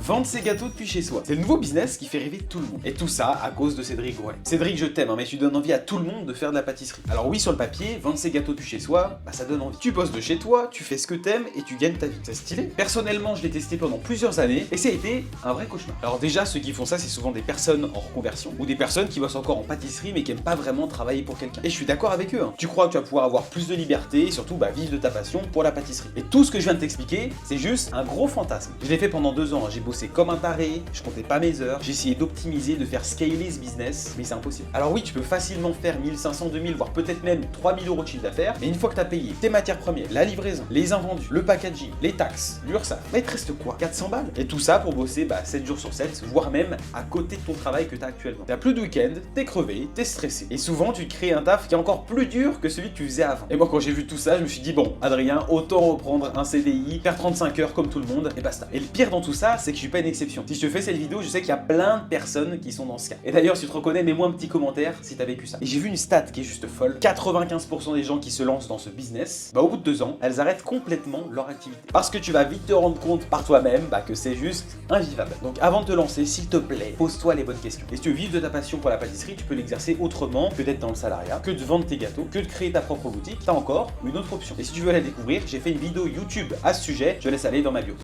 Vendre ses gâteaux depuis chez soi. C'est le nouveau business qui fait rêver tout le monde. Et tout ça à cause de Cédric Grolet. Cédric, je t'aime, mais tu donnes envie à tout le monde de faire de la pâtisserie. Alors oui, sur le papier, vendre ses gâteaux depuis chez soi, ça donne envie. Tu bosses de chez toi, tu fais ce que t'aimes et tu gagnes ta vie. C'est stylé. Personnellement, je l'ai testé pendant plusieurs années et ça a été un vrai cauchemar. Alors déjà, ceux qui font ça, c'est souvent des personnes en reconversion ou des personnes qui bossent encore en pâtisserie mais qui aiment pas vraiment travailler pour quelqu'un. Et je suis d'accord avec eux. Tu crois que tu vas pouvoir avoir plus de liberté et surtout vivre de ta passion pour la pâtisserie. Et tout ce que je viens de t'expliquer, c'est juste un gros fantasme. Je l'ai fait pendant 2 ans. J'ai bossé comme un taré, je comptais pas mes heures, j'ai essayé d'optimiser, de faire scaler ce business, mais c'est impossible. Alors oui, tu peux facilement faire 1500, 2000, voire peut-être même 3000 euros de chiffre d'affaires, mais une fois que tu as payé tes matières premières, la livraison, les invendus, le packaging, les taxes, l'URSSAF, il te reste quoi? 400 balles. Et tout ça pour bosser 7 jours sur 7, voire même à côté de ton travail que tu as actuellement. T'as plus de week-end, t'es crevé, t'es stressé. Et souvent, tu te crées un taf qui est encore plus dur que celui que tu faisais avant. Et moi, quand j'ai vu tout ça, je me suis dit, bon, Adrien, autant reprendre un CDI, faire 35 heures comme tout le monde, et basta. Et le pire dans tout ça, c'est que je suis pas une exception. Si je te fais cette vidéo, je sais qu'il y a plein de personnes qui sont dans ce cas. Et d'ailleurs, si tu te reconnais, mets-moi un petit commentaire si t'as vécu ça. Et j'ai vu une stat qui est juste folle. 95% des gens qui se lancent dans ce business, au bout de 2 ans, elles arrêtent complètement leur activité. Parce que tu vas vite te rendre compte par toi-même que c'est juste invivable. Donc avant de te lancer, s'il te plaît, pose-toi les bonnes questions. Et si tu veux vivre de ta passion pour la pâtisserie, tu peux l'exercer autrement que d'être dans le salariat, que de vendre tes gâteaux, que de créer ta propre boutique. T'as encore une autre option. Et si tu veux la découvrir, j'ai fait une vidéo YouTube à ce sujet, je laisse aller dans ma bio.